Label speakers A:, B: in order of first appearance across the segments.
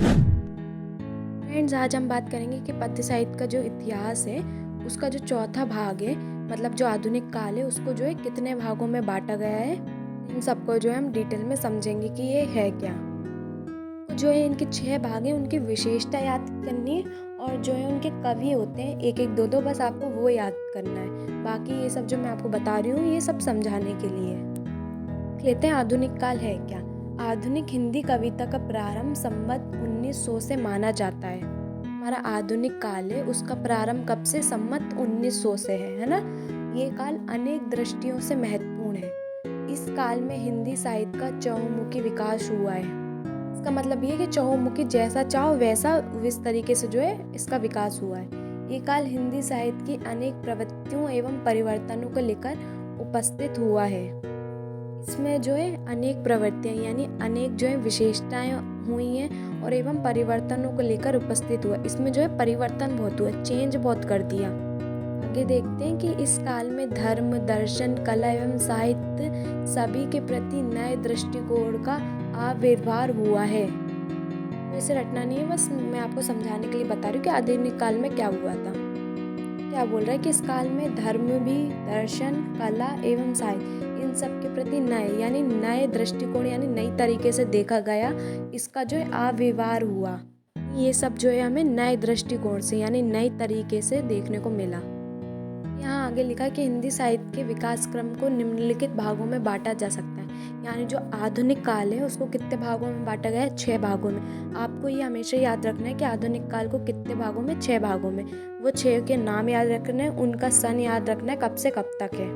A: Friends, आज हम बात करेंगे कि पद्य साहित्य का जो इतिहास है उसका जो चौथा भाग है, मतलब जो आधुनिक काल है, उसको जो है कितने भागों में बांटा गया है। इन सबको जो है हम डिटेल में समझेंगे कि ये है क्या। तो जो है इनके 6 भाग हैं, उनकी विशेषता याद करनी है और जो है उनके कवि होते हैं एक एक दो दो, बस आपको वो याद करना है। बाकी ये सब जो मैं आपको बता रही हूँ ये सब समझाने के लिए है। देख लेते हैं आधुनिक काल है क्या। आधुनिक हिंदी कविता का प्रारंभ संवत 1900 से माना जाता है। हमारा आधुनिक काल है उसका प्रारंभ कब से? संवत 1900 से है ना। ये काल अनेक दृष्टियों से महत्वपूर्ण है। इस काल में हिंदी साहित्य का चहुमुखी विकास हुआ है। इसका मतलब ये है कि चहुमुखी, जैसा चाहो वैसा इस तरीके से जो है इसका विकास हुआ है। ये काल हिंदी साहित्य की अनेक प्रवृत्तियों एवं परिवर्तनों को लेकर उपस्थित हुआ है। इसमें जो है अनेक प्रवृत्तियाँ यानी अनेक जो है विशेषताएं हुई हैं और एवं परिवर्तनों को लेकर उपस्थित हुआ। इसमें जो है परिवर्तन बहुत हुआ, चेंज बहुत कर दिया। आगे देखते हैं कि इस काल में धर्म, दर्शन, कला एवं साहित्य सभी के प्रति नए दृष्टिकोण का आविर्भाव हुआ है। तो इसे रटना नहीं है, बस मैं आपको समझाने के लिए बता रही हूँ कि आधुनिक काल में क्या हुआ था। क्या बोल रहा है कि इस काल में धर्म भी, दर्शन, कला एवं साहित्य इन सब के प्रति नए यानी नए दृष्टिकोण यानी नई तरीके से देखा गया। इसका जो है आविर्भाव हुआ। ये सब जो है हमें नए दृष्टिकोण से यानी नई तरीके से देखने को मिला। यहाँ आगे लिखा है कि हिंदी साहित्य के विकास क्रम को निम्नलिखित भागों में बांटा जा सकता है। यानी जो आधुनिक काल है उसको कितने भागों में बांटा गया है? 6 भागों में। आपको ये हमेशा याद रखना है कि आधुनिक काल को कितने भागों में? 6 भागों में। वो 6 के नाम याद रखने हैं, उनका सन याद रखना है, कब से कब तक है।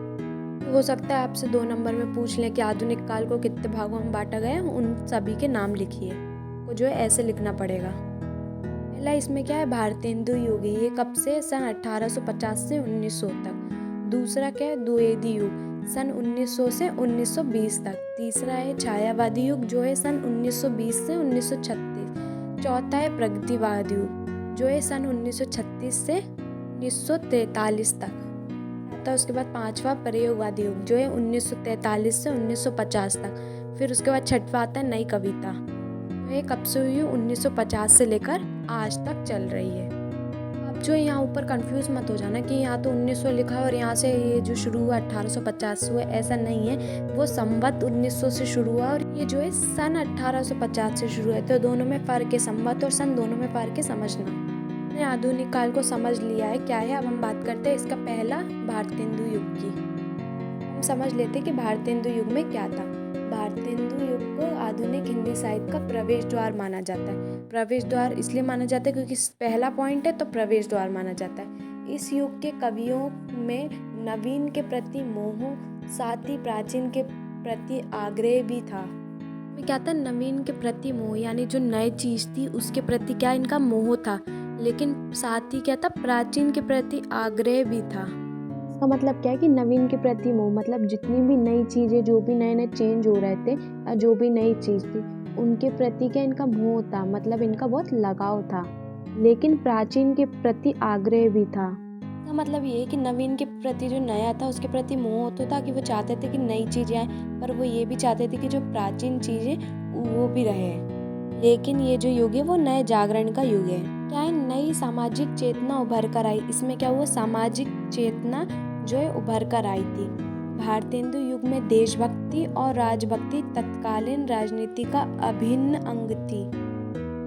A: तो हो सकता है आपसे 2 नंबर में पूछ लें कि आधुनिक काल को कितने भागों में बांटा गया है, उन सभी के नाम लिखिए। तो जो है ऐसे लिखना पड़ेगा। पहला इसमें क्या है? भारतेंदु युग। ये कब से? सन 1850 से 1900 तक। दूसरा क्या है? द्विवेदी युग, सन 1900 से 1920 तक। तीसरा है छायावादी युग, जो है सन 1920 से 1936। चौथा है प्रगतिवादी युग, जो है सन 1936 से 1943 तक। आता उसके बाद पांचवा प्रयोगवादी युग, जो है 1943 से 1950 तक। फिर उसके बाद छठवा आता है नई कविता, ये कब से हुई है? 1950 से लेकर आज तक चल रही है। अब जो यहाँ ऊपर कंफ्यूज मत हो जाना कि यहाँ तो 1900 लिखा है और यहाँ से ये जो शुरू हुआ 1850 से हुआ, ऐसा नहीं है। वो संवत 1900 से शुरू हुआ और ये जो है सन 1850 से शुरू है। तो दोनों में फ़र्क है, संवत और सन दोनों में फ़र्क है, समझना। हमने आधुनिक काल को समझ लिया है क्या है। अब हम बात करते हैं इसका पहला भारतेंदु युग की। हम समझ लेते हैं कि भारतेंदु युग में क्या था। भारतेंदु युग को आधुनिक हिंदी साहित्य का प्रवेश द्वार माना जाता है। प्रवेश द्वार इसलिए माना जाता है क्योंकि पहला पॉइंट है तो प्रवेश द्वार माना जाता है। इस युग के कवियों में नवीन के प्रति मोह, साथ ही प्राचीन के प्रति आग्रह भी था। में क्या था? नवीन के प्रति मोह यानी जो नई चीज थी उसके प्रति क्या इनका मोह था, लेकिन साथ ही क्या था? प्राचीन के प्रति आग्रह भी था। इसका मतलब क्या है कि नवीन के प्रति मोह मतलब जितनी भी नई चीज़ें, जो भी नए नए चेंज हो रहे थे या जो भी नई चीज़ थी उनके प्रति क्या इनका मोह था, मतलब इनका बहुत लगाव था। लेकिन प्राचीन के प्रति आग्रह भी था। इसका मतलब ये है कि नवीन के प्रति जो नया था उसके प्रति मोह तो था कि वो चाहते थे कि नई चीज़ें आए, पर वो ये भी चाहते थे कि जो प्राचीन चीज़ें वो भी रहे। लेकिन ये जो युग है वो नए जागरण का युग है। क्या है? नई सामाजिक चेतना उभर कर आई। इसमें क्या हुआ? सामाजिक चेतना जो है उभर कर आई थी। भारतेंदु युग में देशभक्ति और राजभक्ति तत्कालीन राजनीति का अभिन्न अंग थी।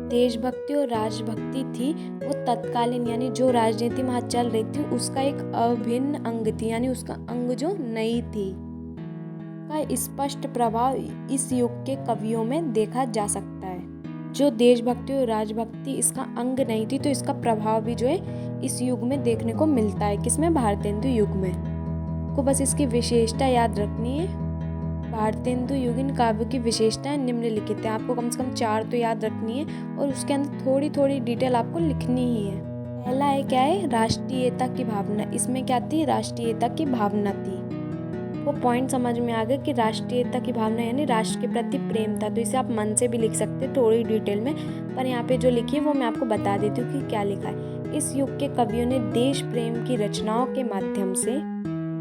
A: देशभक्ति और राजभक्ति थी वो तत्कालीन यानी जो राजनीति वहाँ चल रही थी उसका एक अभिन्न अंग थी, यानी उसका अंग जो नई थी। का स्पष्ट प्रभाव इस युग के कवियों में देखा जा सकता है। जो देशभक्ति और राजभक्ति इसका अंग नहीं थी तो इसका प्रभाव भी जो है इस युग में देखने को मिलता है। किसमें? भारतेंदु युग में। को बस इसकी विशेषता याद रखनी है। भारतेंदु युगीन काव्य की विशेषताएं निम्नलिखित है। आपको कम से कम 4 तो याद रखनी है और उसके अंदर थोड़ी थोड़ी डिटेल आपको लिखनी ही है। पहला है क्या है? राष्ट्रीयता की भावना। इसमें क्या थी? राष्ट्रीयता की भावना थी। वो पॉइंट समझ में आ गया कि राष्ट्रीयता की भावना यानी राष्ट्र के प्रति प्रेम था। तो इसे आप मन से भी लिख सकते हैं थोड़ी डिटेल में, पर यहाँ पे जो लिखी है वो मैं आपको बता देती हूँ कि क्या लिखा है। इस युग के कवियों ने देश प्रेम की रचनाओं के माध्यम से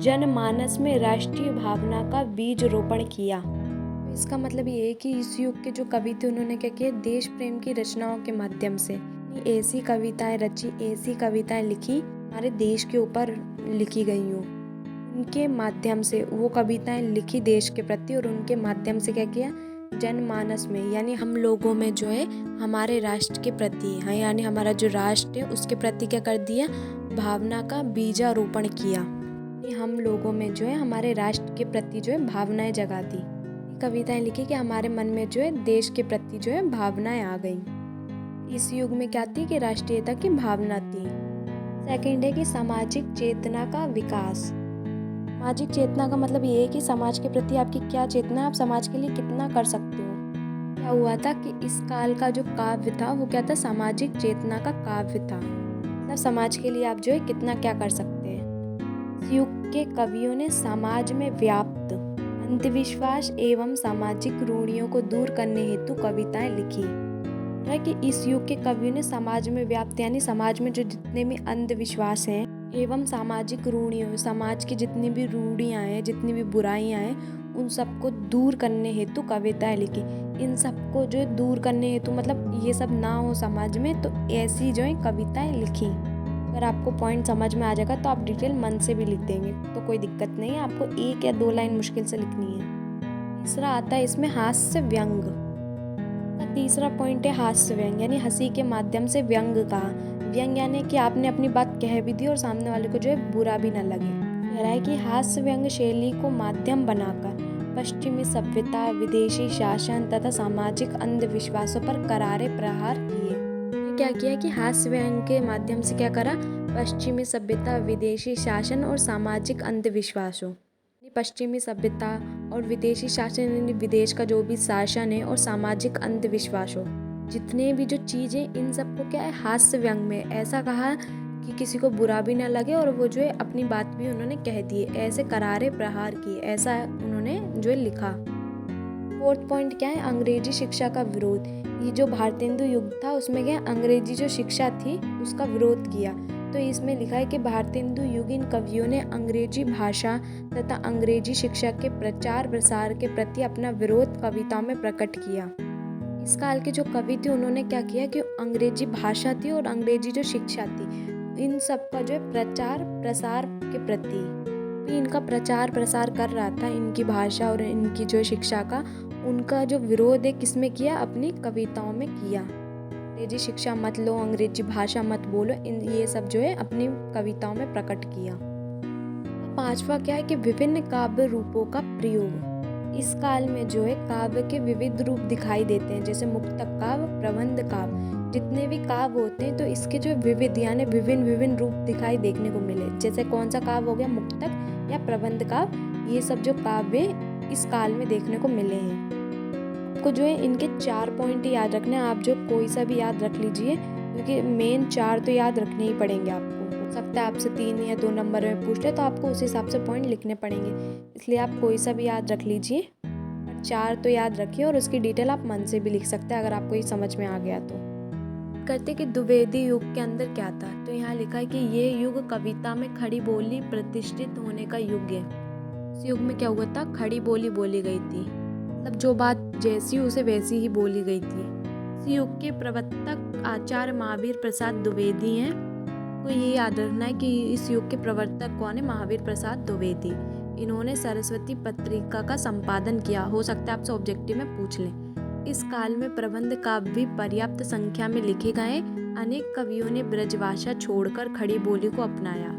A: जनमानस में राष्ट्रीय भावना का बीज रोपण किया। इसका मतलब ये है कि इस युग के जो कवि थे उन्होंने क्या किया, देश प्रेम की रचनाओं के माध्यम से ऐसी कविताएं रची, ऐसी कविताएं लिखी हमारे देश के ऊपर लिखी गई हूँ। उनके माध्यम से वो कविताएं लिखी देश के प्रति, और उनके माध्यम से क्या किया, जनमानस में यानी हम लोगों में जो है हमारे राष्ट्र के प्रति, हाँ यानी हमारा जो राष्ट्र है उसके प्रति क्या कर दिया, भावना का बीजारोपण किया। हम लोगों में जो है हमारे राष्ट्र के प्रति जो है भावनाएं जगा दी। कविताएं लिखी कि हमारे मन में जो है देश के प्रति जो है भावनाएं आ गई। इस युग में क्या थी कि राष्ट्रीयता की भावना थी। सेकंड है कि सामाजिक चेतना का विकास। सामाजिक चेतना का मतलब ये है कि समाज के प्रति आपकी क्या चेतना है, आप समाज के लिए कितना कर सकते हो। क्या हुआ था कि इस काल का जो काव्य था वो क्या था, सामाजिक चेतना का काव्य था। मतलब समाज के लिए आप जो है कितना क्या कर सकते हैं। इस युग के कवियों ने समाज में व्याप्त अंधविश्वास एवं सामाजिक रूढ़ियों को दूर करने हेतु कविताएं लिखी। है कि इस युग के कवियों ने समाज में व्याप्त यानी समाज में जो जितने भी अंधविश्वास हैं एवं सामाजिक रूढ़ियों, समाज की जितनी भी रूढ़ियाँ हैं, जितनी भी बुराइयाँ हैं, उन सबको दूर करने हेतु कविताएं लिखी। इन सबको जो दूर करने हेतु मतलब ये सब ना हो समाज में, तो ऐसी जो है कविताएं लिखी। अगर आपको पॉइंट समझ में आ जाएगा तो आप डिटेल मन से भी लिख देंगे तो कोई दिक्कत नहीं है, आपको 1 या 2 लाइन मुश्किल से लिखनी है। तीसरा आता है इसमें हास्य व्यंग। तीसरा पॉइंट है हास्य व्यंग, यानी हंसी के माध्यम से व्यंग कहा। व्यंग यानी कि आपने अपनी बात कह भी दी और सामने वाले को जो है बुरा भी ना लगे। कह रहा है कि हास्य व्यंग शैली को माध्यम बनाकर पश्चिमी सभ्यता, विदेशी शासन तथा सामाजिक अंधविश्वासों पर करारे प्रहार किए। क्या किया कि हास्य व्यंग के माध्यम से क्या करा, पश्चिमी सभ्यता, विदेशी शासन और सामाजिक अंधविश्वासों, पश्चिमी सभ्यता और विदेशी शासन यानी विदेश का जो भी शासन है और सामाजिक अंधविश्वासों, जितने भी जो चीज़ें, इन सबको क्या है हास्य व्यंग में ऐसा कहा कि किसी को बुरा भी ना लगे और वो जो है अपनी बात भी उन्होंने कह दी, ऐसे करारे प्रहार किए, ऐसा उन्होंने जो है लिखा। फोर्थ पॉइंट क्या है, अंग्रेजी शिक्षा का विरोध। ये जो भारतेंदु युग था उसमें क्या अंग्रेजी जो शिक्षा थी उसका विरोध किया। तो इसमें लिखा है कि भारतेंदु युगीन कवियों ने अंग्रेजी भाषा तथा अंग्रेजी शिक्षा के प्रचार प्रसार के प्रति अपना विरोध कविताओं में प्रकट किया। इस काल के जो कवि थे उन्होंने क्या किया कि अंग्रेजी भाषा थी और अंग्रेजी जो शिक्षा थी, इन सब का जो है प्रचार प्रसार के प्रति इनका प्रचार प्रसार कर रहा था, इनकी भाषा और इनकी जो शिक्षा का, उनका जो विरोध है किसमें किया, अपनी कविताओं में किया। अंग्रेजी शिक्षा मत लो, अंग्रेजी भाषा मत बोलो, ये सब जो है अपनी कविताओं में प्रकट किया। पांचवा क्या है कि विभिन्न काव्य रूपों का प्रयोग। इस काल में जो है काव्य के विविध रूप दिखाई देते हैं, जैसे मुक्तक काव्य, प्रबंध काव्य, जितने भी काव्य होते हैं तो इसके जो विविध यानी विभिन्न रूप दिखाई देखने को मिले। जैसे कौन सा काव्य हो गया, मुक्तक या प्रबंध काव्य, ये सब जो काव्य इस काल में देखने को मिले हैं। आपको जो है इनके 4 पॉइंट याद रखना है, आप जो कोई सा भी याद रख लीजिए क्योंकि मेन 4 तो याद रखने ही पड़ेंगे आपको। हो सकता है आपसे 3 या 2 नंबर में पूछ ले तो आपको उस हिसाब से पॉइंट लिखने पड़ेंगे, इसलिए आप कोई सा भी याद रख लीजिए, 4 तो याद रखिए और उसकी डिटेल आप मन से भी लिख सकते हैं अगर आपको ये समझ में आ गया तो। करते कि द्विवेदी युग के अंदर क्या था, तो यहाँ लिखा है कि ये युग कविता में खड़ी बोली प्रतिष्ठित होने का युग है। इस युग में क्या हुआ था, खड़ी बोली बोली गई थी, मतलब जो बात जैसी उसे वैसी ही बोली गई थी। इस युग के प्रवर्तक आचार्य महावीर प्रसाद द्विवेदी हैं। तो ये याद रखना है कि इस युग के प्रवर्तक कौन है, महावीर प्रसाद द्विवेदी। इन्होंने सरस्वती पत्रिका का संपादन किया, हो सकता है आपसे ऑब्जेक्टिव में पूछ लें। इस काल में प्रबंध काव्य भी पर्याप्त संख्या में लिखे गए। अनेक कवियों ने ब्रजभाषा छोड़कर खड़ी बोली को अपनाया।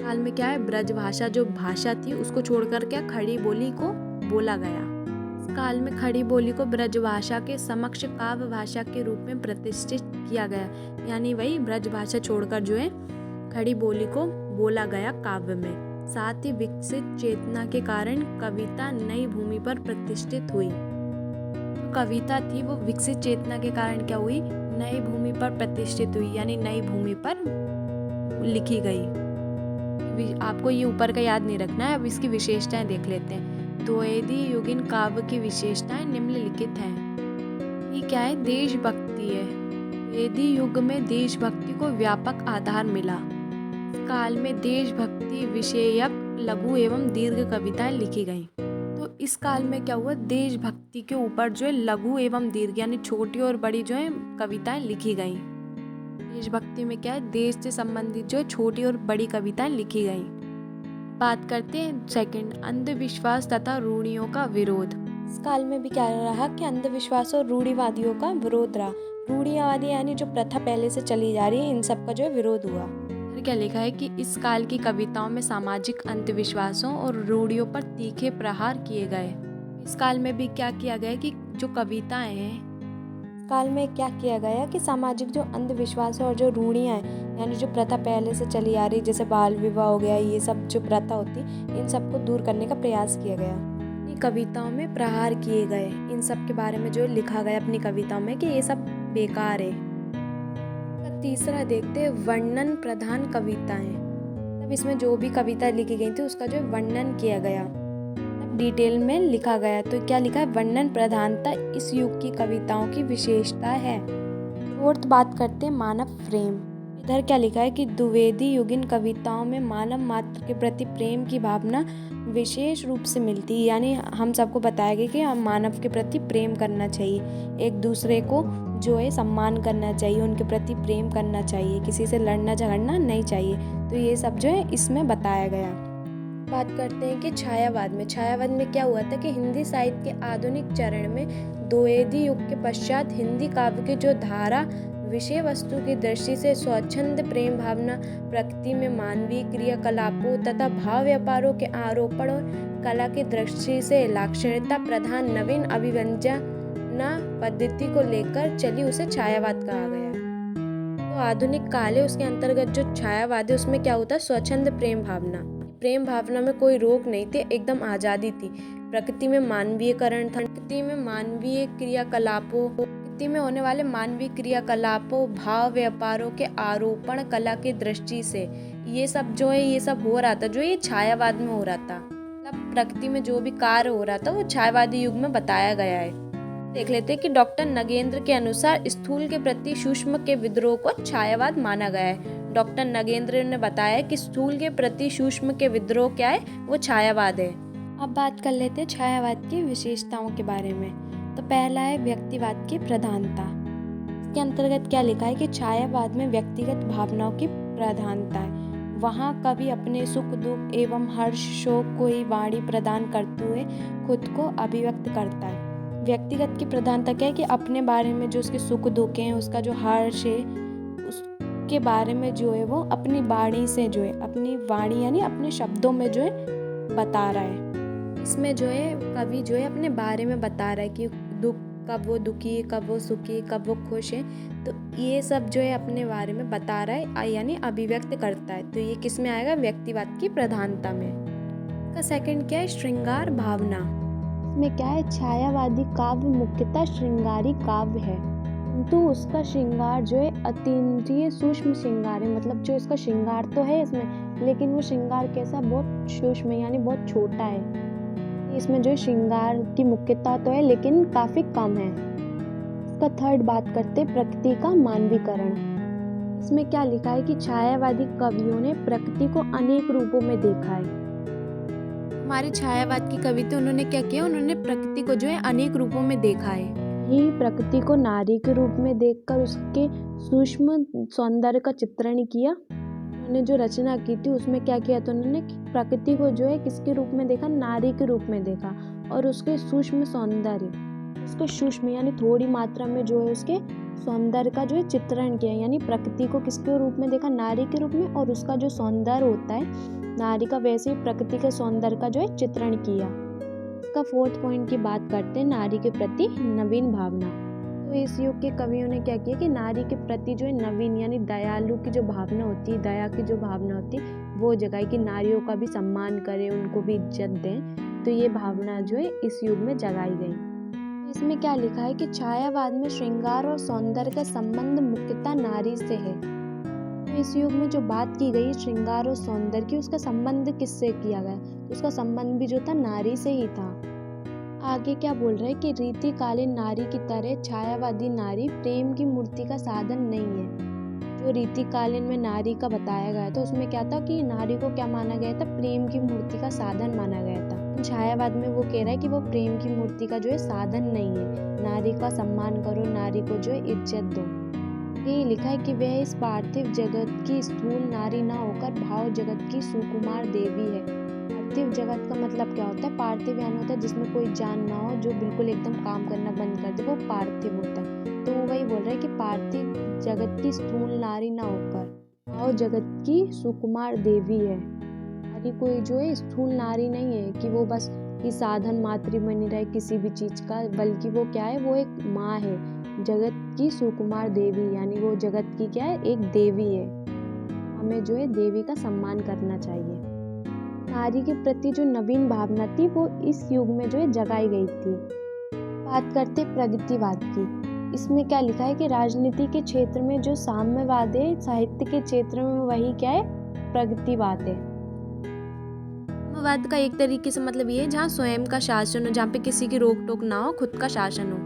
A: काल में क्या है, ब्रजभाषा जो भाषा थी उसको छोड़कर क्या खड़ी बोली को बोला गया। इस काल में खड़ी बोली को ब्रजभाषा के समक्ष काव्य भाषा के रूप में प्रतिष्ठित किया गया, यानी वही ब्रजभाषा छोड़कर जो है खड़ी बोली को बोला गया काव्य में। साथ ही विकसित चेतना के कारण कविता नई भूमि पर प्रतिष्ठित हुई। कविता थी वो विकसित चेतना के कारण क्या हुई, नई भूमि पर प्रतिष्ठित हुई, यानी नई भूमि पर लिखी गई। आपको ये ऊपर का याद नहीं रखना है, अब इसकी विशेषताएं देख लेते हैं। द्विवेदी युगीन काव्य की विशेषताएं निम्नलिखित हैं। ये क्या है, देशभक्ति है। द्विवेदी युग में देशभक्ति को व्यापक आधार मिला। काल में देशभक्ति विषयक लघु एवं दीर्घ कविताएं लिखी गईं। तो इस काल में क्या हुआ, देशभक्ति के ऊपर जो है लघु एवं दीर्घ यानी छोटी और बड़ी जो है कविताएं लिखी गई। देशभक्ति में क्या है, देश से संबंधित जो है छोटी और बड़ी कविताएं लिखी गई। बात करते हैं सेकंड, अंधविश्वास तथा रूढ़ियों का विरोध। इस काल में भी क्या रहा कि अंधविश्वास और रूढ़िवादियों का विरोध रहा। रूढ़िवादी यानी जो प्रथा पहले से चली जा रही है, इन सब का जो है विरोध हुआ। फिर क्या लिखा है कि इस काल की कविताओं में सामाजिक अंधविश्वासों और रूढ़ियों पर तीखे प्रहार किए गए। इस काल में भी क्या किया गया कि जो कविताएं हैं, काल में क्या किया गया कि सामाजिक जो अंधविश्वास है और जो रूढ़ियाँ हैं यानी जो प्रथा पहले से चली आ रही, जैसे बाल विवाह हो गया, ये सब जो प्रथा होती, इन सब को दूर करने का प्रयास किया गया। अपनी कविताओं में प्रहार किए गए, इन सब के बारे में जो लिखा गया अपनी कविताओं में कि ये सब बेकार है। तीसरा देखते हैं, वर्णन प्रधान कविताएं। तब इसमें जो भी कविता लिखी गई थी उसका जो वर्णन किया गया, डिटेल में लिखा गया। तो क्या लिखा है, वर्णन प्रधानता इस युग की कविताओं की विशेषता है। फोर्थ बात करते हैं, मानव प्रेम। इधर क्या लिखा है कि द्विवेदी युगीन कविताओं में मानव मात्र के प्रति प्रेम की भावना विशेष रूप से मिलती है। यानी हम सबको बताया गया कि हम मानव के प्रति प्रेम करना चाहिए, एक दूसरे को जो है सम्मान करना चाहिए, उनके प्रति प्रेम करना चाहिए, किसी से लड़ना झगड़ना नहीं चाहिए। तो ये सब जो है इसमें बताया गया। बात करते हैं कि छायावाद में क्या हुआ था कि हिंदी साहित्य के आधुनिक चरण में द्विवेदी युग के पश्चात हिंदी काव्य की जो धारा विषय वस्तु की दृष्टि से स्वच्छंद प्रेम भावना, प्रकृति में मानवीय क्रियाकलापों तथा भाव व्यापारों के आरोपण और कला की दृष्टि से लाक्षणिकता प्रधान नवीन अभिव्यंजना पद्धति को लेकर चली, उसे छायावाद कहा गया। तो आधुनिक काल है, उसके अंतर्गत जो छायावाद है उसमें क्या होता है, स्वच्छंद प्रेम भावना में कोई रोक नहीं थी, एकदम आज़ादी थी। प्रकृति में मानवीयकरण था, प्रकृति में मानवीय क्रियाकलापों, प्रकृति में होने वाले मानवीय क्रियाकलापों, भाव व्यापारों के आरोपण कला की दृष्टि से, ये सब जो है ये सब हो रहा था, जो ये छायावाद में हो रहा था। मतलब प्रकृति में जो भी कार्य हो रहा था वो छायावादी युग में बताया गया है। देख लेते हैं कि डॉक्टर नगेंद्र के अनुसार स्थूल के प्रति सूक्ष्म के विद्रोह को छायावाद माना गया है। डॉक्टर नगेंद्र ने बताया कि स्थूल के प्रति सूक्ष्म के विद्रोह क्या है, वो छायावाद है। अब बात कर लेते हैं छायावाद की विशेषताओं के बारे में। तो पहला है व्यक्तिवाद की प्रधानता। इसके अंतर्गत क्या लिखा है कि छायावाद में व्यक्तिगत भावनाओं की प्रधानता है। वहाँ कवि अपने सुख दुख एवं हर्ष शोक को ही वाणी प्रदान करते हुए खुद को अभिव्यक्त करता है। व्यक्तिगत की प्रधानता क्या है कि अपने बारे में जो उसके सुख दुख हैं, उसका जो हर्ष है, उसके बारे में जो है वो अपनी वाणी से जो है, अपनी वाणी यानी अपने शब्दों में जो है बता रहा है। इसमें जो है कवि जो है अपने बारे में बता रहा है कि दुख कब वो दुखी है, कब वो सुखी है, कब वो खुश है। तो ये सब जो है अपने बारे में बता रहा है यानी अभिव्यक्त करता है। तो ये किस में आएगा, व्यक्तिवाद की प्रधानता में। इसका सेकंड क्या है, श्रृंगार भावना। इसमें क्या है, छायावादी काव्य मुख्यतः श्रृंगारी काव्य है, किंतु उसका श्रृंगार जो है अतीन्द्रिय सूक्ष्म श्रृंगार है। मतलब जो इसका श्रृंगार तो है इसमें, लेकिन वो श्रृंगार कैसा, बहुत सूक्ष्म यानी बहुत छोटा है। इसमें जो श्रृंगार की मुख्यता तो है लेकिन काफी कम है। इसका थर्ड बात करते प्रकृति का मानवीकरण। इसमें क्या लिखा है कि छायावादी कवियों ने प्रकृति को अनेक रूपों में देखा है। हमारे छायावाद की कवि थे, उन्होंने क्या किया, उन्होंने प्रकृति को जो है अनेक रूपों में देखा है। ही प्रकृति को नारी के रूप में देखकर उसके सूक्ष्म सौंदर्य का चित्रण किया। उन्होंने जो रचना की थी उसमें क्या किया था, उन्होंने प्रकृति को जो है किसके रूप में देखा, नारी के रूप में देखा, और उसके सूक्ष्म सौंदर्य, उसके सूक्ष्म यानी थोड़ी मात्रा में जो है उसके सौंदर्य का जो है चित्रण किया। यानी प्रकृति को किसके रूप में देखा, नारी के रूप में, और उसका जो सौंदर्य होता है नारी का, वैसे ही प्रकृति के सौंदर्य का जो है चित्रण किया। इसका फोर्थ पॉइंट की बात करते हैं, नारी के प्रति नवीन भावना। तो इस युग के कवियों ने क्या किया कि नारी के प्रति जो है नवीन यानी दयालु की जो भावना होती है, दया की जो भावना होती है, वो जगाई कि नारियों का भी सम्मान करें, उनको भी इज्जत दें। तो ये भावना जो है इस युग में जगाई गई। तो इसमें क्या लिखा है कि छायावाद में श्रृंगार और सौंदर्य का संबंध मुख्यतः नारी से है। तो इस युग में जो बात की गई श्रृंगार और सौंदर्य की, उसका संबंध किससे किया गया, उसका संबंध भी जो था नारी से ही था। आगे क्या बोल रहा है कि रीतिकालीन नारी की तरह छायावादी नारी प्रेम की मूर्ति का साधन नहीं है। जो जो रीतिकालीन में नारी का बताया गया था उसमें क्या था कि नारी को क्या माना गया था, प्रेम की मूर्ति का साधन माना गया था। छायावाद में वो कह रहा है कि वो प्रेम की मूर्ति का जो है साधन नहीं है, नारी का सम्मान करो, नारी को जो है इज्जत दो। ये लिखा है कि वह इस पार्थिव जगत की स्थूल नारी ना होकर भाव जगत की सुकुमार देवी है। पार्थिव जगत का मतलब क्या होता है, पार्थिव यानी होता है जिसमें कोई जान ना हो, जो बिल्कुल एकदम काम करना बंद कर दे, वो पार्थिव होता है। तो वही बोल रहा है कि पार्थिव जगत की स्थूल नारी ना होकर भाव जगत की सुकुमार देवी है। नारी कोई जो है स्थूल नारी नहीं है कि वो बस कि साधन मात्र बनी रहे किसी भी चीज का, बल्कि वो क्या है, वो एक माँ है, जगत की सुकुमार देवी, यानी वो जगत की क्या है, एक देवी है। हमें जो है देवी का सम्मान करना चाहिए। नारी के प्रति जो नवीन भावना थी वो इस युग में जो है जगाई गई थी। बात करते प्रगतिवाद की। इसमें क्या लिखा है कि राजनीति के क्षेत्र में जो साम्यवाद है, साहित्य के क्षेत्र में वही क्या है, प्रगतिवाद है। साम्यवाद का एक तरीके से मतलब ये है जहाँ स्वयं का शासन हो, जहाँ पे किसी की रोक टोक ना हो, खुद का शासन हो।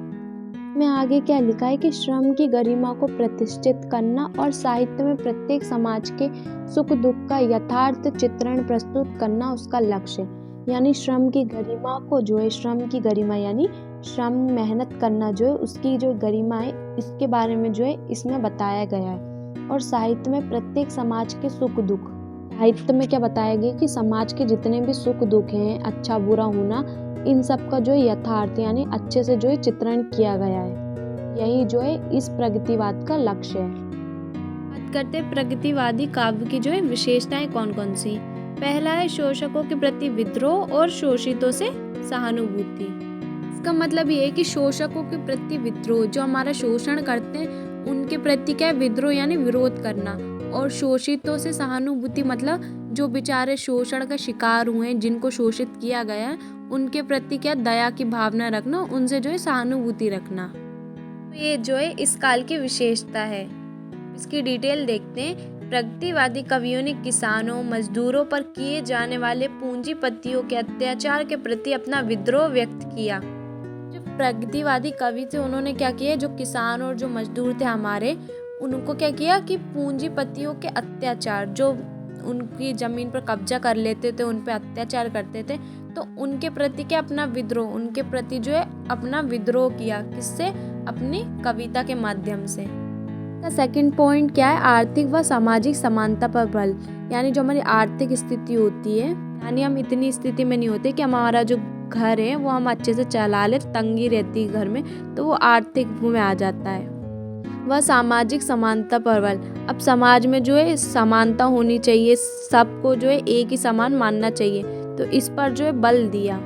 A: में आगे क्या लिखा है कि श्रम की गरिमा को प्रतिष्ठित करना और साहित्य में प्रत्येक समाज के सुख दुख का यथार्थ चित्रण प्रस्तुत करना उसका लक्ष्य है। यानी श्रम की गरिमा को जो है, श्रम की गरिमा यानी श्रम मेहनत करना जो है उसकी जो गरिमा है, इसके बारे में जो है इसमें बताया गया है। और साहित्य में प्रत्येक समाज के सुख दुख, साहित्य में क्या बताया गया कि समाज के जितने भी सुख दुख हैं, अच्छा बुरा होना, इन सब का जो है यथार्थ यानी अच्छे से जो है चित्रण किया गया है। यही जो है इस प्रगतिवाद का लक्ष्य है। बात करते हैं प्रगतिवादी काव्य की जो है विशेषताएं कौन कौन सी। पहला है शोषकों के प्रति विद्रोह और शोषितों से सहानुभूति। इसका मतलब ये है कि शोषकों के प्रति विद्रोह, जो हमारा शोषण करते हैं उनके प्रति क्या है, विद्रोह यानी विरोध करना। और शोषितों से सहानुभूति मतलब जो बेचारे शोषण का शिकार हुए हैं, जिनको शोषित किया गया है, उनके प्रति क्या दया की भावना रखना, उनसे जो है सहानुभूति रखना। तो ये जो है इस काल की विशेषता है। इसकी डिटेल देखते हैं। प्रगतिवादी कवियों ने किसानों, मजदूरों पर किए जाने वाले पूंजीपतियों के अत्याचार के प्रति अपना विद्रोह व्यक्त किया। जो प्रगतिवादी कवि थे उन्होंने क्या किया, जो किसान और जो मजदूर थे हमारे, उनको क्या किया कि पूंजीपतियों के अत्याचार, जो उनकी जमीन पर कब्जा कर लेते थे, उन पर अत्याचार करते थे, तो उनके प्रति क्या अपना विद्रोह, उनके प्रति जो है अपना विद्रोह किया। किससे? अपनी कविता के माध्यम से। सेकंड पॉइंट क्या है, आर्थिक व सामाजिक समानता पर बल। यानी जो हमारी आर्थिक स्थिति होती है, यानी हम इतनी स्थिति में नहीं होते कि हमारा जो घर है वो हम अच्छे से चला ले, तंगी रहती है घर में, तो वो आर्थिक में आ जाता है। वह सामाजिक समानता पर बल। अब समाज में जो है समानता होनी चाहिए, सबको जो है एक ही समान मानना चाहिए, तो इस पर जो है बल दिया।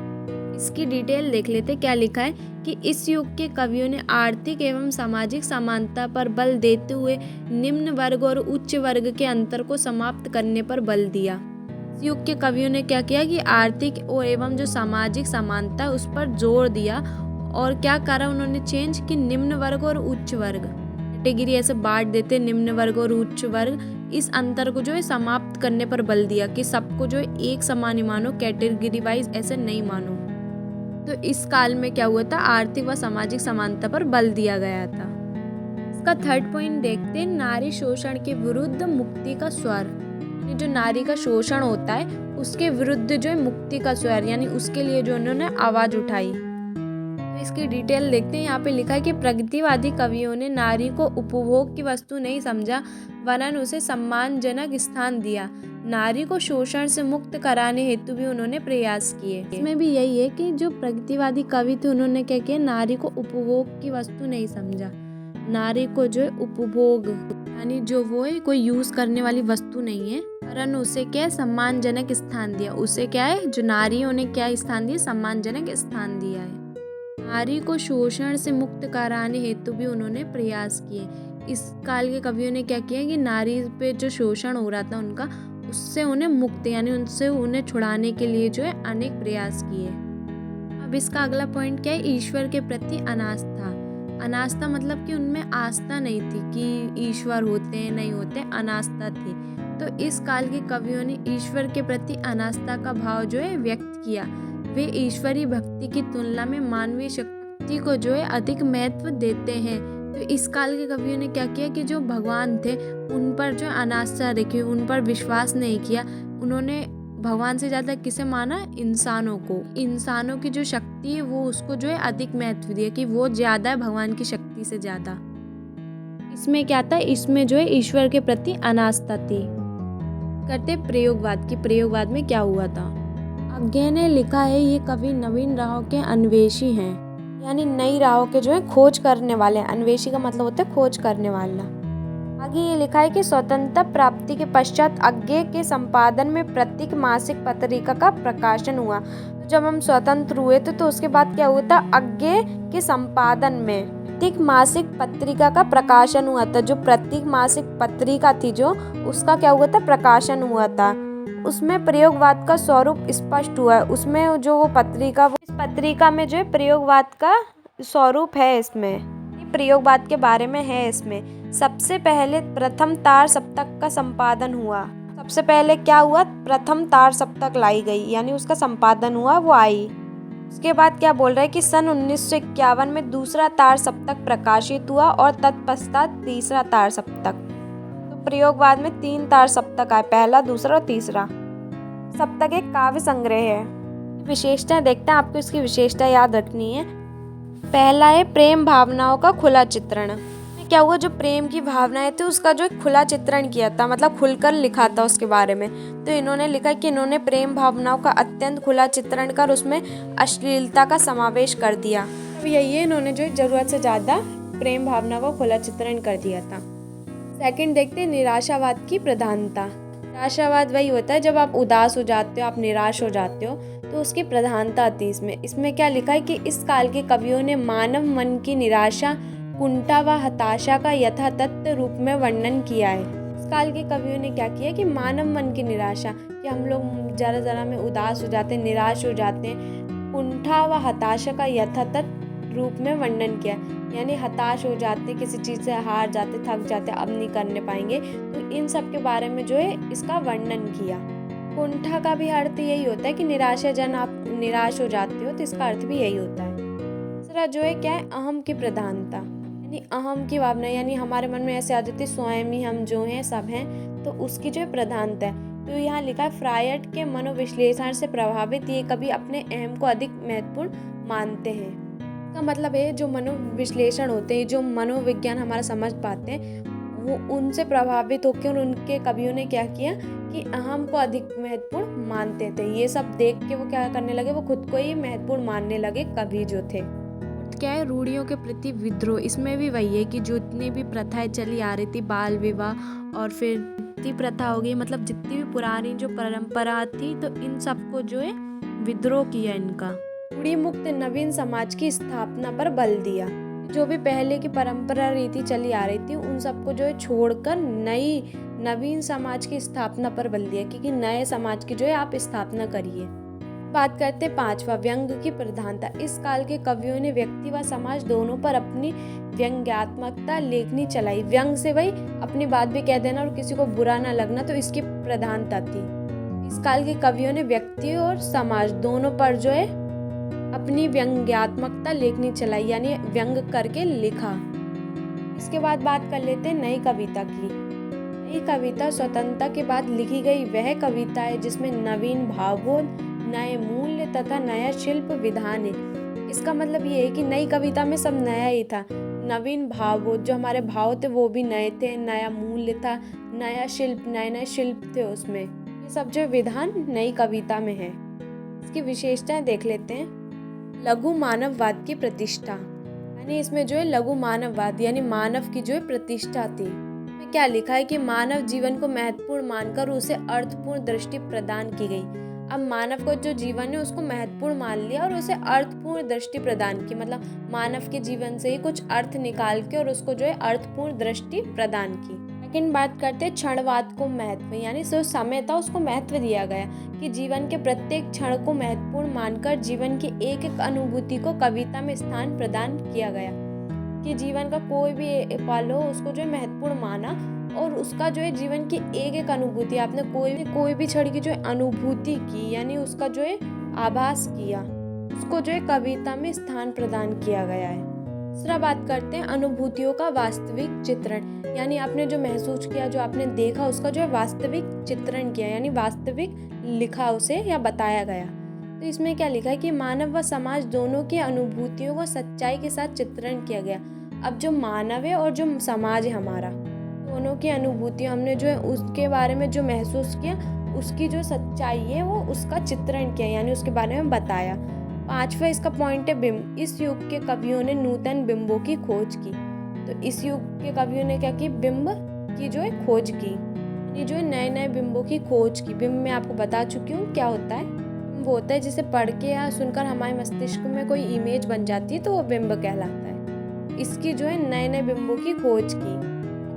A: इसकी डिटेल देख लेते क्या लिखा है कि इस युग के कवियों ने आर्थिक एवं सामाजिक समानता पर बल देते हुए निम्न वर्ग और उच्च वर्ग के अंतर को समाप्त करने पर बल दिया। इस युग के कवियों ने क्या किया कि आर्थिक एवं जो सामाजिक समानता उस पर जोर दिया, और क्या करा उन्होंने चेंज कि निम्न वर्ग और उच्च वर्ग कैटेगरी ऐसे बांट देते, निम्न वर्ग और उच्च वर्ग, इस अंतर को जो है समाप्त करने पर बल दिया कि सबको जो है एक समान ही मानो, कैटेगरी वाइज ऐसे नहीं मानो। तो इस काल में क्या हुआ था, आर्थिक व सामाजिक समानता पर बल दिया गया था। इसका थर्ड पॉइंट देखते हैं, नारी शोषण के विरुद्ध मुक्ति का स्वर। यानी जो नारी का शोषण होता है उसके विरुद्ध जो है मुक्ति का स्वर, यानी उसके लिए जो उन्होंने आवाज उठाई। तो इसकी डिटेल देखते हैं। यहाँ पे लिखा है कि प्रगतिवादी कवियों ने नारी को उपभोग की वस्तु नहीं समझा, वरन उसे सम्मानजनक स्थान दिया। नारी को शोषण से मुक्त कराने हेतु भी उन्होंने प्रयास किए। इसमें भी यही है कि जो प्रगतिवादी कवि थे उन्होंने क्या किया, नारी को उपभोग की वस्तु नहीं समझा, नारी को जो है उपभोग यानी जो वो है कोई यूज करने वाली वस्तु नहीं है, वरन उसे क्या सम्मानजनक स्थान दिया। उसे क्या है, जो नारियों ने क्या स्थान दिया, सम्मानजनक स्थान दिया है। नारी को शोषण से मुक्त कराने हेतु भी उन्होंने प्रयास किए। इस काल के कवियों ने क्या किया कि नारी पे जो शोषण हो रहा था उनका, उससे उन्हें मुक्त यानी उनसे उन्हें छुड़ाने के लिए जो है अनेक प्रयास किए। अब इसका अगला पॉइंट क्या है, ईश्वर के प्रति अनास्था। अनास्था मतलब कि उनमें आस्था नहीं थी कि ईश्वर होते हैं नहीं होते, अनास्था थी। तो इस काल के कवियों ने ईश्वर के प्रति अनास्था का भाव जो है व्यक्त किया। वे ईश्वरीय भक्ति की तुलना में मानवीय शक्ति को जो है अधिक महत्व देते हैं। तो इस काल के कवियों ने क्या किया कि जो भगवान थे उन पर जो अनास्था रखी, उन पर विश्वास नहीं किया। उन्होंने भगवान से ज़्यादा किसे माना? इंसानों को। इंसानों की जो शक्ति है वो उसको जो है अधिक महत्व दिया कि वो ज़्यादा है भगवान की शक्ति से ज़्यादा। इसमें क्या था? इसमें जो है ईश्वर के प्रति अनास्था थी। करते प्रयोगवाद की। प्रयोगवाद में क्या हुआ था? अज्ञे ने लिखा है ये कवि नवीन राहों के अन्वेषी हैं, यानी नई राहों के जो है खोज करने वाले। अन्वेषी का मतलब होता है खोज करने वाला। आगे ये लिखा है कि स्वतंत्रता प्राप्ति के पश्चात अज्ञे के संपादन में प्रत्येक मासिक पत्रिका का प्रकाशन हुआ। तो जब हम स्वतंत्र हुए थे तो उसके बाद क्या हुआ था? अज्ञे के संपादन में प्रत्येक मासिक पत्रिका का प्रकाशन हुआ था। जो प्रत्येक मासिक पत्रिका थी जो उसका क्या हुआ था? प्रकाशन हुआ था। उसमें प्रयोगवाद का स्वरूप स्पष्ट हुआ है। उसमें जो वो पत्रिका, इस पत्रिका में जो है प्रयोगवाद का स्वरूप है। इसमें ये प्रयोगवाद के बारे में है। इसमें सबसे पहले प्रथम तार सप्तक का संपादन हुआ। सबसे पहले क्या हुआ? प्रथम तार सप्तक लाई गई, यानी उसका संपादन हुआ, वो आई। उसके बाद क्या बोल रहा है कि सन 1951 में दूसरा तार सप्तक प्रकाशित हुआ और तत्पश्चात तीसरा तार सप्तक। तो प्रयोगवाद में 3 तार सप्तक आए, पहला, दूसरा और तीसरा। सप्तक एक काव्य संग्रह है। विशेषताएं देखते हैं, आपको इसकी विशेषता याद रखनी है। पहला है प्रेम भावनाओं का खुला चित्रण। क्या हुआ? जो प्रेम की भावनाएं थी उसका जो खुला चित्रण किया था, मतलब खुलकर लिखा था उसके बारे में। तो इन्होंने लिखा कि इन्होंने प्रेम भावनाओं का अत्यंत खुला चित्रण कर उसमें अश्लीलता का समावेश कर दिया। तो यही है, इन्होंने जो ज़रूरत से ज़्यादा प्रेम भावना का खुला चित्रण कर दिया था। सेकंड देखते हैं निराशावाद की प्रधानता। निराशावाद वही होता है जब आप उदास हो जाते हो, आप निराश हो जाते हो, तो उसकी प्रधानता आती है इसमें। इसमें क्या लिखा है कि इस काल के कवियों ने मानव मन की निराशा, कुंठा व हताशा का यथातथ रूप में वर्णन किया है। इस काल के कवियों ने क्या किया कि मानव मन की निराशा, कि हम लोग ज़रा में उदास हो जाते हैं, निराश हो जाते हैं, कुंठा व हताशा का यथातथ रूप में वर्णन किया, यानी हताश हो जाते, किसी चीज़ से हार जाते, थक जाते, अब नहीं करने पाएंगे, तो इन सब के बारे में जो है इसका वर्णन किया। कुंठा का भी अर्थ यही होता है कि निराशाजन, आप निराश हो जाते हो, तो इसका अर्थ भी यही होता है। दूसरा जो है क्या है? अहम की प्रधानता, यानी अहम की भावना, यानी हमारे मन में ऐसे आ जाती है स्वयं ही हम जो हैं सब हैं, तो उसकी जो है प्रधानता है। तो यहाँ लिखा है फ्रायड के मनोविश्लेषण से प्रभावित ये कभी अपने अहम को अधिक महत्वपूर्ण मानते हैं। का मतलब है जो मनोविश्लेषण होते हैं, जो मनोविज्ञान हमारा समझ पाते हैं, वो उनसे प्रभावित होकर उनके कवियों ने क्या किया कि अहम को अधिक महत्वपूर्ण मानते थे। ये सब देख के वो क्या करने लगे? वो खुद को ही महत्वपूर्ण मानने लगे कवि जो थे। क्या है? रूढ़ियों के प्रति विद्रोह। इसमें भी वही है कि जितनी भी प्रथाएं चली आ रही थी, बाल विवाह और फिर सती प्रथा हो गई, मतलब जितनी भी पुरानी जो परंपरा थी, तो इन सबको जो है विद्रोह किया इनका। रूढ़ि मुक्त नवीन समाज की स्थापना पर बल दिया। जो भी पहले की परंपरा रीति चली आ रही थी उन सबको जो है छोड़कर नवीन समाज की स्थापना पर बल दिया, क्योंकि नए समाज की जो है आप स्थापना करिए। बात करते 5वां, व्यंग की प्रधानता। इस काल के कवियों ने व्यक्ति व समाज दोनों पर अपनी व्यंग्यात्मकता लेखनी चलाई। व्यंग से वही अपनी बात भी कह देना और किसी को बुरा ना लगना, तो इसकी प्रधानता थी। इस काल के कवियों ने व्यक्ति और समाज दोनों पर जो है अपनी व्यंग्यात्मकता लेखनी चलाई, यानी व्यंग करके लिखा। इसके बाद बात कर लेते हैं नई कविता की। नई कविता स्वतंत्रता के बाद लिखी गई वह कविता है जिसमें नवीन भावबोध, नए मूल्य तथा नया शिल्प विधान है। इसका मतलब ये है कि नई कविता में सब नया ही था। नवीन भावबोध, जो हमारे भाव थे वो भी नए थे, नया मूल्य था, नया शिल्प, नए नए शिल्प थे उसमें। ये सब जो विधान नई कविता में है। इसकी विशेषताएं देख लेते हैं। लघु मानववाद की प्रतिष्ठा, यानी इसमें जो है लघु मानववाद यानी मानव की जो है प्रतिष्ठा थी। में क्या लिखा है कि मानव जीवन को महत्वपूर्ण मानकर उसे अर्थपूर्ण दृष्टि प्रदान की गई। अब मानव को जो जीवन है उसको महत्वपूर्ण मान लिया और उसे अर्थपूर्ण दृष्टि प्रदान की, मतलब मानव के जीवन से ही कुछ अर्थ निकाल के और उसको जो है अर्थपूर्ण दृष्टि प्रदान की। लेकिन बात करते हैं क्षणवाद को महत्व, यानी जो समय था उसको महत्व दिया गया कि जीवन के प्रत्येक क्षण को महत्वपूर्ण मानकर जीवन की एक एक अनुभूति को कविता में स्थान प्रदान किया गया, कि जीवन का कोई भी पल हो उसको जो है महत्वपूर्ण माना और उसका जो है जीवन की एक एक अनुभूति, आपने कोई भी क्षण की जो है अनुभूति की, यानी उसका जो है आभास किया, उसको जो है कविता में स्थान प्रदान किया गया है। दूसरा बात करते हैं अनुभूतियों का वास्तविक चित्रण, यानी आपने जो महसूस किया, जो आपने देखा, उसका जो है वास्तविक चित्रण किया, यानी वास्तविक लिखा उसे या बताया गया। तो इसमें क्या लिखा है कि मानव व समाज दोनों की अनुभूतियों को सच्चाई के साथ चित्रण किया गया। अब जो मानव है और जो समाज है हमारा, दोनों की अनुभूतियाँ हमने जो है उसके बारे में जो महसूस किया, उसकी जो सच्चाई है वो उसका चित्रण किया, यानी उसके बारे में बताया। पांचवा इसका पॉइंट है बिंब। इस युग के कवियों ने नूतन बिंबों की खोज की। तो इस युग के कवियों ने क्या की, बिंब की जो है खोज की, ये जो है नए नए बिंबों की खोज की। बिंब मैं आपको बता चुकी हूँ क्या होता है। बिंब होता है जिसे पढ़ के या सुनकर हमारे मस्तिष्क में कोई इमेज बन जाती है, तो वो बिंब कहलाता है। इसकी जो है नए नए बिंबों की खोज की।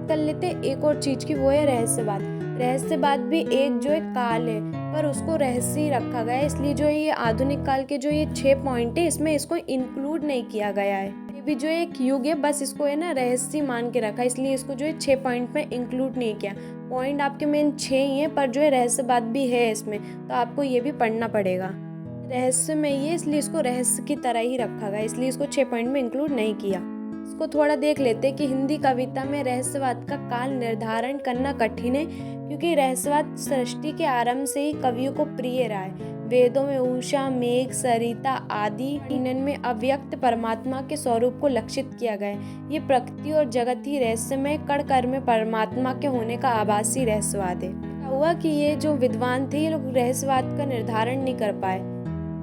A: कर लेते एक और चीज की, वो है रहस्यवाद। रहस्यवाद भी एक जो है काल है, पर उसको रहस्य ही रखा गया है, इसलिए जो ये आधुनिक काल के जो ये 6 पॉइंट है, इसमें इसको इंक्लूड नहीं किया गया है। ये भी जो एक युग है, बस इसको है ना रहस्य मान के रखा, इसलिए इसको जो है 6 पॉइंट में इंक्लूड नहीं किया। पॉइंट आपके मेन 6 ही है, पर जो है रहस्यवाद भी है इसमें, तो आपको ये भी पढ़ना पड़ेगा। रहस्य में ये, इसलिए इसको रहस्य की तरह ही रखा गया, इसलिए इसको 6 पॉइंट में इंक्लूड नहीं किया। इसको थोड़ा देख लेते कि हिंदी कविता में रहस्यवाद का काल निर्धारण करना कठिन है, क्योंकि रहस्यवाद सृष्टि के आरंभ से ही कवियों को प्रिय रहा है। वेदों में उषा, मेघ, सरिता आदि इनमें अव्यक्त परमात्मा के स्वरूप को लक्षित किया गया है। ये प्रकृति और जगत ही रहस्यमय कण कण में परमात्मा के होने का आभासी रहस्यवाद है। क्या हुआ कि ये जो विद्वान थे, ये लोग रहस्यवाद का निर्धारण नहीं कर पाए।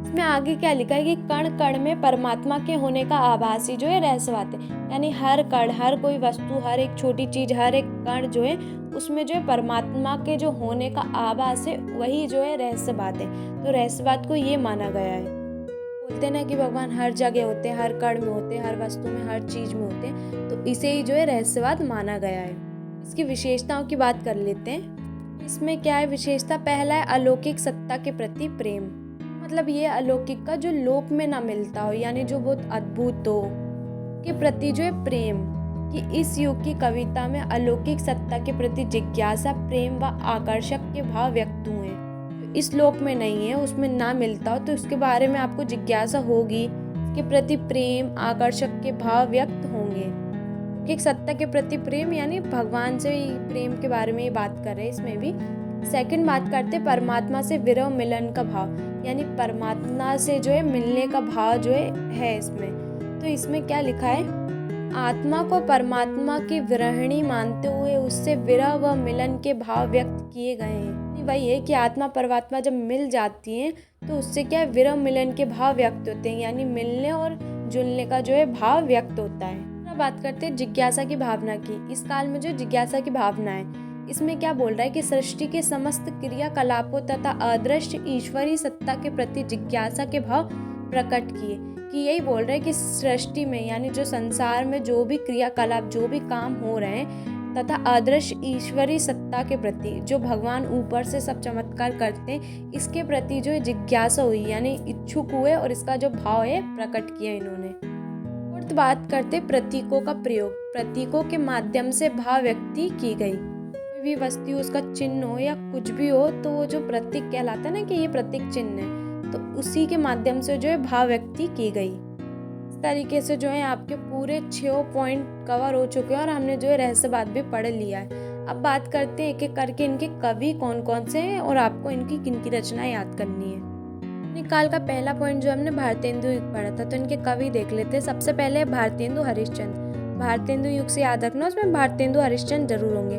A: इसमें आगे क्या लिखा है कि कण कण में परमात्मा के होने का आभासी जो है रहस्यवाद है, यानी हर कण, हर कोई वस्तु, हर एक छोटी चीज, हर एक कण जो है उसमें जो है परमात्मा के जो होने का आभास है, वही जो है रहस्यवाद है। तो रहस्यवाद को ये माना गया है। बोलते ना कि भगवान हर जगह होते हैं, हर कण में होते हैं, हर वस्तु में, हर चीज में होते हैं, तो इसे ही जो है रहस्यवाद माना गया है। इसकी विशेषताओं की बात कर लेते हैं। इसमें क्या है विशेषता, पहला है अलौकिक सत्ता के प्रति प्रेम। मतलब ये अलौकिक का जो लोक में ना मिलता हो, यानी जो बहुत अद्भुत हो, के प्रति जो है प्रेम, कि इस युग की कविता में अलौकिक सत्ता के प्रति जिज्ञासा, प्रेम व आकर्षक के भाव व्यक्त हुए हैं। इस लोक में नहीं है, उसमें ना मिलता हो, तो उसके बारे में आपको जिज्ञासा होगी, इसके प्रति प्रेम, आकर्षक के भाव व्यक्त होंगे। एक सत्ता के प्रति प्रेम, यानी भगवान से प्रेम के बारे में ये बात कर रहे हैं इसमें भी। सेकंड बात करते परमात्मा से विरह मिलन का भाव, यानी परमात्मा से जो है मिलने का भाव जो है इसमें। तो इसमें क्या लिखा है, आत्मा को परमात्मा की विरहिणी मानते हुए उससे विरह व मिलन के भाव व्यक्त किए गए हैं। वही है कि आत्मा परमात्मा जब मिल जाती है, तो उससे क्या है, विरह मिलन के भाव व्यक्त होते हैं, यानी मिलने और जुलने का जो है भाव व्यक्त होता है। बात करते हैं जिज्ञासा की भावना की। इस काल में जो जिज्ञासा की भावना है, इसमें क्या बोल रहा है कि सृष्टि के समस्त क्रियाकलापों तथा अदृश्य ईश्वरी सत्ता के प्रति जिज्ञासा के भाव प्रकट किए। कि यही बोल रहे हैं कि सृष्टि में, यानी जो संसार में जो भी क्रियाकलाप, जो भी काम हो रहे हैं, तथा अदृश्य ईश्वरी सत्ता के प्रति, जो भगवान ऊपर से सब चमत्कार करते हैं, इसके प्रति जो जिज्ञासा हुई, यानी इच्छुक हुए और इसका जो भाव है प्रकट किया इन्होंने। और बात करते प्रतीकों का प्रयोग। प्रतीकों के माध्यम से भाव व्यक्ति की गई। कोई भी वस्तु, उसका चिन्ह हो या कुछ भी हो, तो वो जो प्रतीक कहलाता है ना कि ये प्रतीक चिन्ह है, तो उसी के माध्यम से जो है भाव व्यक्ति की गई। इस तरीके से जो है आपके पूरे 6 पॉइंट कवर हो चुके हैं और हमने जो है रहस्यवाद भी पढ़ लिया है। अब बात करते हैं एक एक करके इनके कवि कौन कौन से हैं और आपको इनकी किनकी रचनाएं याद करनी है। काल का पहला पॉइंट जो हमने भारतेंदु युग पढ़ा था, तो इनके कवि देख लेते हैं। सबसे पहले भारतेंदु हरिश्चंद्र। भारतेंदु युग से याद रखना, उसमें भारतेंदु हरिश्चंद्र जरूर होंगे।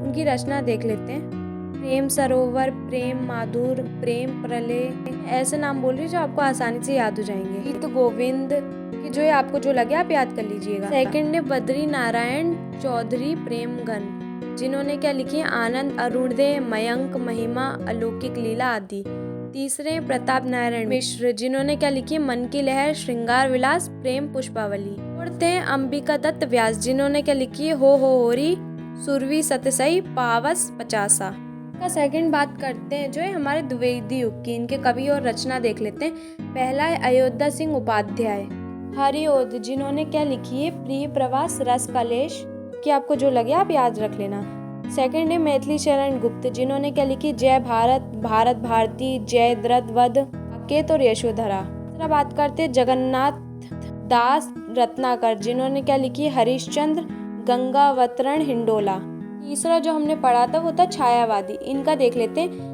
A: उनकी रचना देख लेते हैं। प्रेम सरोवर, प्रेम माधुर, प्रेम प्रलय, ऐसे नाम बोल रही जो आपको आसानी से याद हो जाएंगे। गीत गोविंद की जो है आपको जो लगे आप याद कर लीजिएगा। सेकंड है बद्री नारायण चौधरी प्रेमगन, जिन्होंने क्या लिखी है, आनंद, अरुणोदय, मयंक, महिमा, अलौकिक लीला आदि। तीसरे प्रताप नारायण मिश्र, जिन्होंने क्या लिखी है, मन की लहर, श्रृंगार विलास, प्रेम पुष्पावली। फोर्थ है अंबिका दत्त व्यास, जिन्होंने क्या लिखी है, हो होरी, सुरवी सतसई, पावस पचासा। का सेकंड बात करते हैं जो है हमारे द्विवेदी युग की। इनके कवि और रचना देख लेते हैं। पहला है अयोध्या सिंह उपाध्याय। हरिओद, जिन्होंने क्या लिखी है, प्रिय प्रवास, रस कलेश, कि आपको जो लगे आप याद रख लेना। सेकंड है मैथिली शरण गुप्त, जिन्होंने क्या लिखी, जय भारत, भारत भारती, जय द्रथ वध, अकेत और यशोधरा। तीसरा बात करते हैं जगन्नाथ दास रत्नाकर जिन्होंने क्या लिखी है हरिश्चंद्र गंगावतरण हिंडोला। तीसरा जो हमने पढ़ा था वो था छायावादी। इनका देख लेते हैं।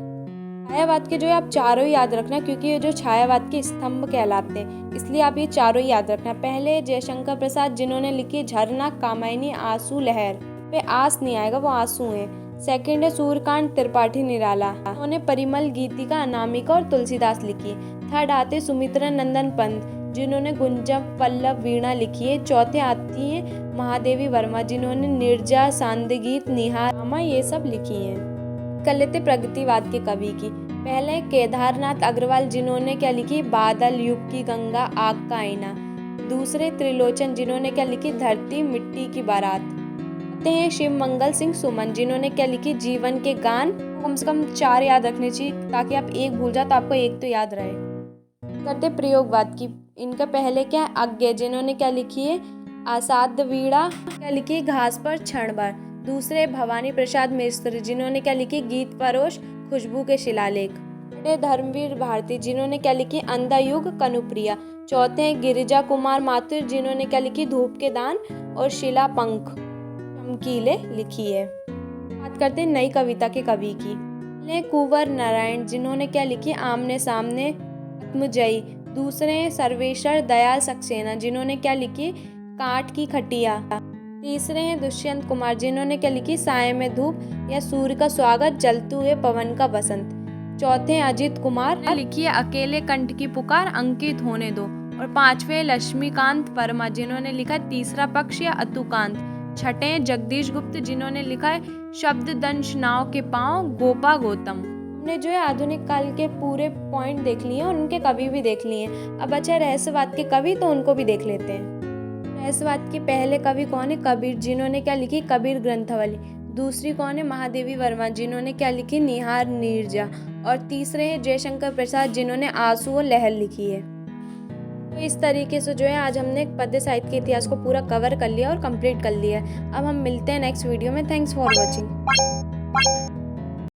A: छायावाद के जो है आप चारों ही याद रखना, क्योंकि ये जो छायावाद के स्तंभ कहलाते हैं, इसलिए आप ये चारों ही याद रखना। पहले जयशंकर प्रसाद जिन्होंने लिखी झरना कामायनी आंसू लहर, पे आस नहीं आएगा, वो आंसू है। सेकंड है सूर्यकांत त्रिपाठी निराला, उन्होंने परिमल गीतिका अनामिका और तुलसीदास लिखी। थर्ड आते सुमित्रा नंदन पंत जिन्होंने गुंजम पल्लव वीणा लिखी है। चौथे आती हैं महादेवी वर्मा जिन्होंने निर्जा सांदगीत निहार रामा ये सब लिखी हैं। कर लेते प्रगतिवाद के कवि की। पहले केदारनाथ अग्रवाल जिन्होंने क्या लिखी बादल युग की गंगा आग का आईना। दूसरे त्रिलोचन जिन्होंने क्या लिखी धरती मिट्टी की बारात। हैं शिव मंगल सिंह सुमन जिन्होंने क्या लिखी जीवन के गान। कम से कम 4 याद रखने चाहिए, ताकि आप एक भूल जाओ तो आपको एक तो याद रहे। करते प्रयोगवाद की। इनका पहले क्या है अज्ञे जिन्होंने क्या लिखी है आसाद वीणा, क्या लिखी है घास पर क्षण भर। दूसरे भवानी प्रसाद मिश्र जिन्होंने क्या लिखी गीत परोश खुशबू के शिलालेख। धर्मवीर भारती जिन्होंने क्या लिखी अंधा युग कनुप्रिया। चौथे हैं गिरिजा कुमार माथुर जिन्होंने क्या लिखी धूप के दान और शिला पंख चमकीले लिखी है। बात करते हैं नई कविता के कवि की। कुंवर नारायण जिन्होंने क्या लिखी आमने सामने आत्मजयी। दूसरे सर्वेश्वर दयाल सक्सेना जिन्होंने क्या लिखी काट की खटिया। तीसरे हैं दुष्यंत कुमार जिन्होंने क्या लिखी साय में धूप या सूर्य का स्वागत जलते हुए पवन का बसंत। चौथे हैं अजित कुमार ने लिखी है अकेले कंठ की पुकार अंकित होने दो। और पांचवे लक्ष्मीकांत वर्मा जिन्होंने लिखा तीसरा पक्ष या अतुकांत। छठे जगदीश गुप्त जिन्होंने लिखा है शब्द दंश नाव के पांव गोपा गौतम। हमने जो है आधुनिक काल के पूरे पॉइंट देख लिए और उनके कवि भी देख लिए। अब अच्छा रहस्यवाद के कवि, तो उनको भी देख लेते हैं। रहस्यवाद के पहले कवि कौन है कबीर जिन्होंने क्या लिखी कबीर ग्रंथावली। दूसरी कौन है महादेवी वर्मा जिन्होंने क्या लिखी निहार नीरजा। और तीसरे हैं जयशंकर प्रसाद जिन्होंने आंसू और लहर लिखी है। तो इस तरीके से जो है आज हमने पद्य साहित्य के इतिहास को पूरा कवर कर लिया और कंप्लीट कर लिया। अब हम मिलते हैं नेक्स्ट वीडियो में। Thanks for watching.